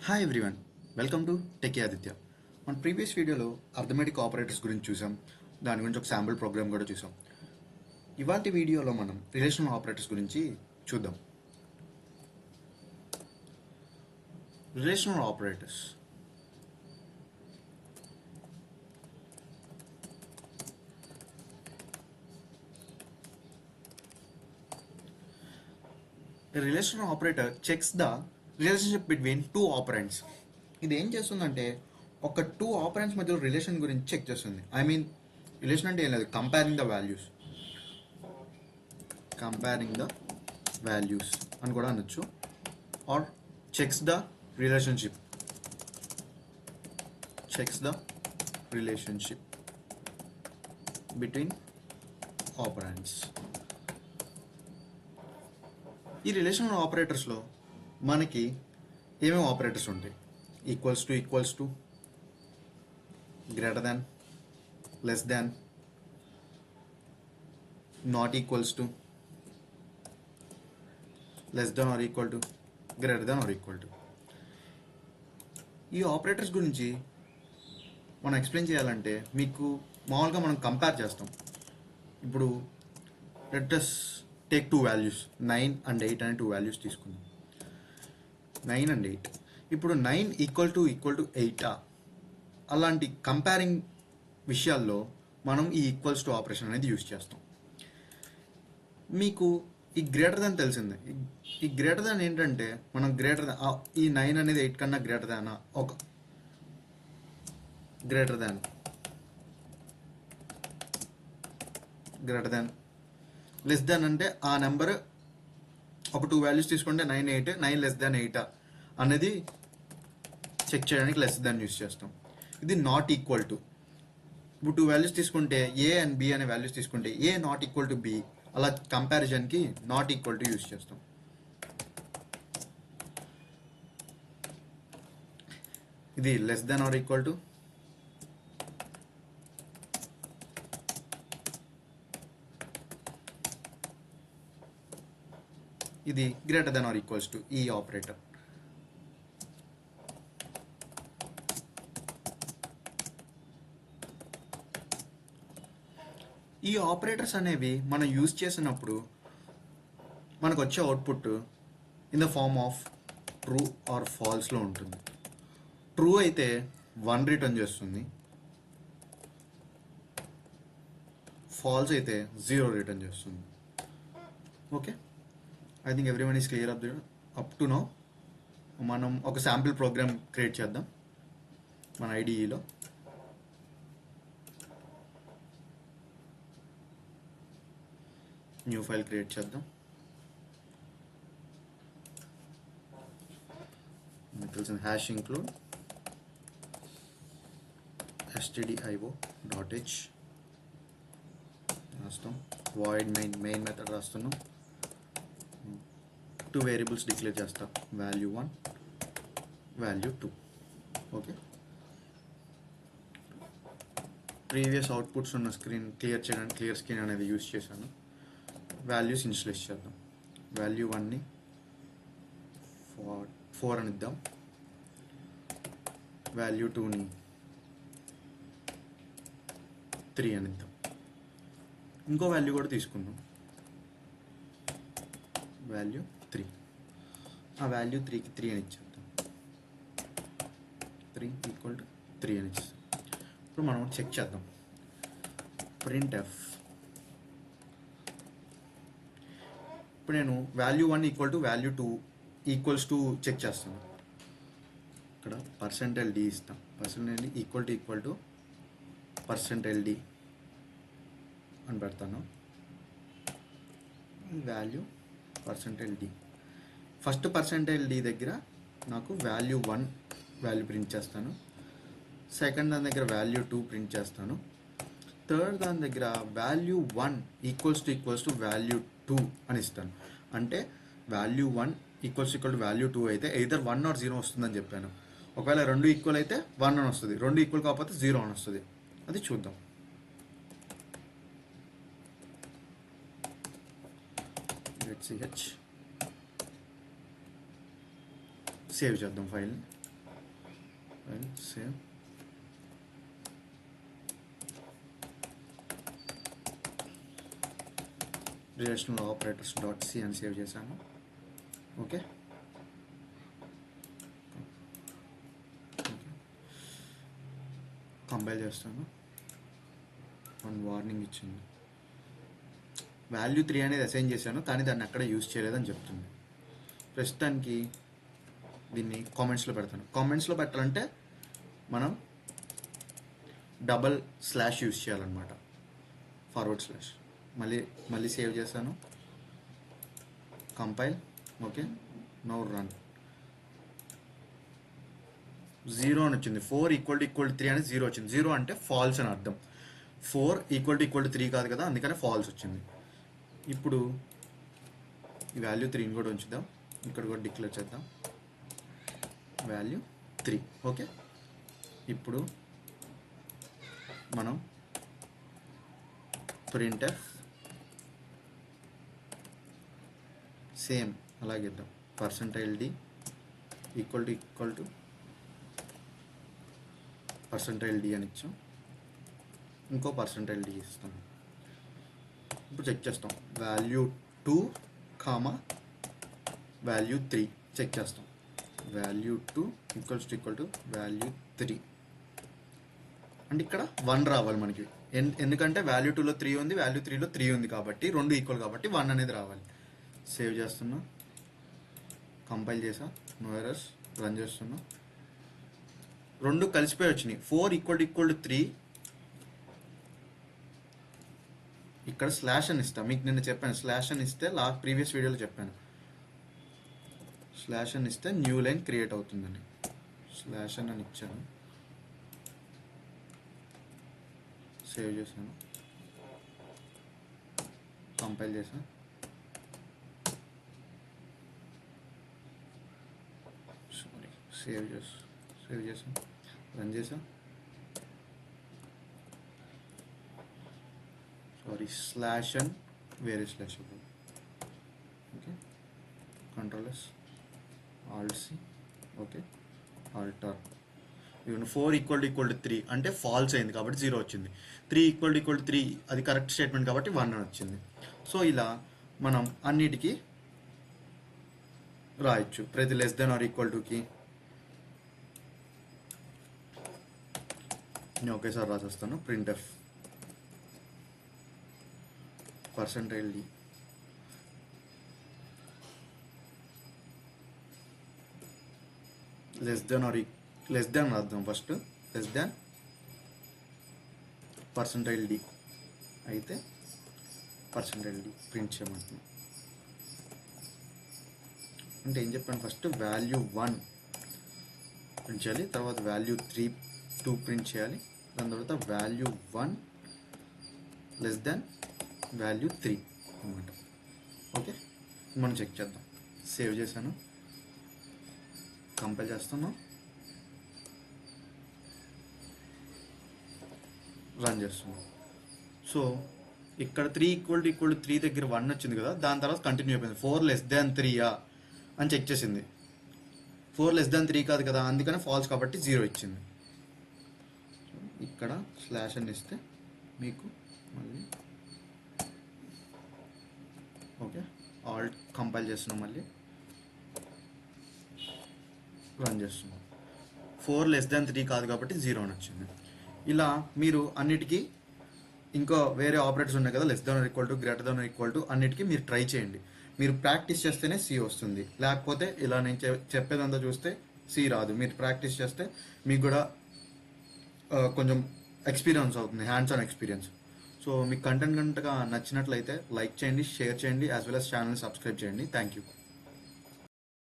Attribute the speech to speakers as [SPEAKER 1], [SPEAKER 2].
[SPEAKER 1] Hi everyone, welcome to tech Aditya. మన previous వీడియోలో arithmetic operators గురించి చూసాం. దాని గురించి ఒక శాంపుల్ ప్రోగ్రామ్ కూడా చూసాం. ఇవాటి వీడియోలో మనం రిలేషనల్ ఆపరేటర్స్ గురించి చూద్దాం. Relational operators relational operator checks the relationship between two operands. ఇది ఏం చేస్తుందంటే ఒక టూ ఆపరెంట్స్ మధ్య రిలేషన్ గురించి చెక్ చేస్తుంది. రిలేషన్ అంటే ఏం లేదు, కంపేరింగ్ ద వాల్యూస్ అని కూడా అనొచ్చు. Or checks the relationship between operands. ఈ రిలేషనల్ ఆపరేటర్స్లో మనకి ఏమేమి ఆపరేటర్స్ ఉంటాయి? Equals to, greater than, less than, not equals to, less than or equal to, greater than or equal to. ఈ ఆపరేటర్స్ గురించి మనం ఎక్స్ప్లెయిన్ చేయాలంటే మీకు మామూలుగా మనం కంపేర్ చేస్తాం. ఇప్పుడు let us take two values 9 and 8 అనే టూ వాల్యూస్ తీసుకుందాం. 9 and 8. ఇప్పుడు 9 ఈక్వల్ టు 8 అలాంటి కంపేరింగ్ విషయాల్లో మనం ఈ ఈక్వల్స్ టు ఆపరేషన్ అనేది యూజ్ చేస్తాం. మీకు ఈ గ్రేటర్ దాన్ తెలిసిందే. ఈ గ్రేటర్ దాన్ ఏంటంటే మనం గ్రేటర్ దాన్ ఈ 9 అనేది 8 కన్నా గ్రేటర్ దాన్ ఒక గ్రేటర్ దాన్ లెస్ దాన్ అంటే ఆ నెంబర్ ఒక టూ వాల్యూస్ తీసుకుంటే 9 8 9 లెస్ దాన్ 8 అనేది చెక్ చేయడానికి లెస్ దాన్ యూస్ చేస్తాం. ఇది నాట్ ఈక్వల్ టు. ఇప్పుడు టూ వాల్యూస్ తీసుకుంటే ఏ అండ్ బి అనే వాల్యూస్ తీసుకుంటే A not equal to B, అలా కంపారిజన్కి నాట్ ఈక్వల్ టు యూస్ చేస్తాం. ఇది less than or equal to, ఇది greater than or equals to. ఈ ఆపరేటర్ ఈ ఆపరేటర్స్ అనేవి మనం యూజ్ చేసినప్పుడు మనకు వచ్చే output in the form of true or ఫాల్స్లో ఉంటుంది. ట్రూ అయితే 1 రిటర్న్ చేస్తుంది, ఫాల్స్ అయితే 0 రిటర్న్ చేస్తుంది. Okay, I think everyone is clear up to know. మనం ఒక శాంపిల్ ప్రోగ్రామ్ క్రియేట్ చేద్దాం మన ఐడిఈలో. న్యూ ఫైల్ క్రియేట్ చేద్దాం. మీకు తెలిసిన హ్యాష్ ఇంక్లూడ్ stdio.h రాస్తాం. వాయిడ్ మెయిన్ మెథడ్ రాస్తున్నాం. టూ వేరియబుల్స్ డిక్లేర్ చేస్తాం, value 1 value 2. Okay, previous outputs ఉన్న స్క్రీన్ క్లియర్ చేయడానికి క్లియర్ స్క్రీన్ అనేది యూజ్ చేశాను. వాల్యూస్ ఇన్స్టలేట్ చేద్దాం. వాల్యూ 1ని 4 అని ఇద్దాం. వాల్యూ 2ని 3 అని ఇద్దాం. ఇంకో వాల్యూ కూడా తీసుకుందాం, వాల్యూ 3. ఆ వాల్యూ 3కి 3 అని ఇచ్చేద్దాం. 3 ఈక్వల్ టు 3 అని ఇచ్చేద్దాం. ఇప్పుడు మనం చెక్ చేద్దాం. printf. ఇప్పుడు నేను value 1 equal to value 2 equals to check చేస్తాను. ఇక్కడ %d ఇస్తాం. %d ఈక్వల్ టు %d అని పెడతాను. Value %d. ఫస్ట్ %d దగ్గర నాకు వాల్యూ 1 వాల్యూ ప్రింట్ చేస్తాను. సెకండ్ దాని దగ్గర వాల్యూ 2 ప్రింట్ చేస్తాను. థర్డ్ దాని దగ్గర వాల్యూ 1 ఈక్వల్స్ టు వాల్యూ 2 అని ఇస్తాను. అంటే వాల్యూ 1 ఈక్వల్స్ టు వాల్యూ 2 అయితే ఎయిదర్ 1 ఆర్ 0 వస్తుందని చెప్పాను. ఒకవేళ రెండు ఈక్వల్ అయితే 1 అని వస్తుంది, రెండు ఈక్వల్ కాకపోతే 0 అని వస్తుంది. అది చూద్దాం. సేవ్ చేద్దాం ఫైల్ని. Save relational operators dot C అని సేవ్ చేశాను. ఓకే, కంపైల్ చేస్తాను. వన్ వార్నింగ్ ఇచ్చింది. వాల్యూ 3 అనేది అసైన్ చేశాను, కానీ దాన్ని అక్కడ యూజ్ చేయలేదని చెప్తుంది. ప్రస్తుతానికి దీన్ని కామెంట్స్లో పెడతాను. కామెంట్స్లో పెట్టాలంటే మనం డబల్ స్లాష్ యూజ్ చేయాలన్నమాట, ఫార్వర్డ్ స్లాష్. మళ్ళీ సేవ్ చేశాను, కంపైల్. Okay, now run. 0 అని వచ్చింది. 4 = 3 అని 0 వచ్చింది. 0 అంటే ఫాల్స్ అని అర్థం. 4 = 3 కాదు కదా, అందుకనే ఫాల్స్ వచ్చింది. ఇప్పుడు ఈ వాల్యూ 3ని కూడా ఉంచుదాం, ఇక్కడ కూడా డిక్లేర్ చేద్దాం వాల్యూ 3. ఓకే, ఇప్పుడు మనం printf సేమ్ అలాగే ఇద్దాం. %d = %d అని ఇచ్చాం, ఇంకో %d ఇస్తాం. ఇప్పుడు చెక్ చేస్తాం. వాల్యూ 2, వాల్యూ 3 చెక్ చేస్తాం. వాల్యూ 2 = వాల్యూ 3 అంటే ఇక్కడ 1 రావాలి మనకి. ఎందుకంటే వాల్యూ 2లో 3 ఉంది, వాల్యూ 3లో 3 ఉంది కాబట్టి రెండు ఈక్వల్ కాబట్టి 1 అనేది రావాలి. సేవ్ చేస్తున్నా, కంపైల్ చేసా, నో ఎర్రర్స్, రన్ చేస్తున్నా. రెండు కలిసిపోయి వచ్చినాయి. 4 = 3, ఇక్కడ స్లాష్ అని ఇస్తా. మీకు నిన్న చెప్పాను స్లాష్ అని ఇస్తే, ప్రీవియస్ వీడియోలో చెప్పాను స్లాష్ అని ఇస్తే న్యూ లైన్ క్రియేట్ అవుతుందని. స్లాష్ అని ఇచ్చాను, సేవ్ చేశాను, కంపైల్ చేశాను. సేవ్ చేసాం, రన్ చేసాం. స్లాష్ అండ్ వేరే slash. Okay, control S, Alt-C. Okay, alter. 4 = 3 అంటే ఫాల్స్ అయింది కాబట్టి 0 వచ్చింది. 3 = 3 అది కరెక్ట్ స్టేట్మెంట్ కాబట్టి 1 అని వచ్చింది. సో ఇలా మనం అన్నిటికీ రాయొచ్చు. ప్రతి <= నేను ఒకేసారి రాసేస్తాను. printf %d లెస్ దాన్ రాద్దాం ఫస్ట్. %d అయితే %d ప్రింట్ చేయమంటున్నాం. అంటే ఏం చెప్పాను, ఫస్ట్ వాల్యూ 1 ప్రింట్ చేయాలి, తర్వాత వాల్యూ 2 ప్రింట్ చేయాలి, దాని తర్వాత వాల్యూ 1 <= వాల్యూ 3 అన్నమాట. ఓకే, మనం చెక్ చేద్దాం. సేవ్ చేశాను, కంపైల్ చేస్తున్నాం, రన్ చేస్తున్నాం. సో ఇక్కడ 3 = 3 దగ్గర 1 వచ్చింది కదా, దాని తర్వాత కంటిన్యూ అయిపోయింది. 4 <3 అని చెక్ చేసింది. 4 <3 కాదు కదా, అందుకనే ఫాల్స్ కాబట్టి 0 ఇచ్చింది. ఇక్కడ స్లాష్ అని ఇస్తే మీకు మళ్ళీ ఓకే, ఆల్ట్ కంపైల్ చేస్తున్నాం, మళ్ళీ రన్ చేస్తున్నాం. 4 <3 కాదు కాబట్టి 0 అని వచ్చింది. ఇలా మీరు అన్నిటికీ ఇంకా వేరే ఆపరేటర్స్ ఉన్నాయి కదా, <= అన్నిటికీ మీరు ట్రై చేయండి. మీరు ప్రాక్టీస్ చేస్తేనే సి వస్తుంది, లేకపోతే ఇలా నేను చెప్పేదంతా చూస్తే సి రాదు. మీరు ప్రాక్టీస్ చేస్తే మీకు కూడా కొంచెం ఎక్స్పీరియన్స్ అవుతుంది, హ్యాండ్స్ ఆన్ ఎక్స్పీరియన్స్. సో మీకు కంటెంట్ కనుక నచ్చినట్లయితే లైక్ చేయండి, షేర్ చేయండి, యాజ్ వెల్ as ఛానల్ని సబ్స్క్రైబ్ చేయండి. Thank you.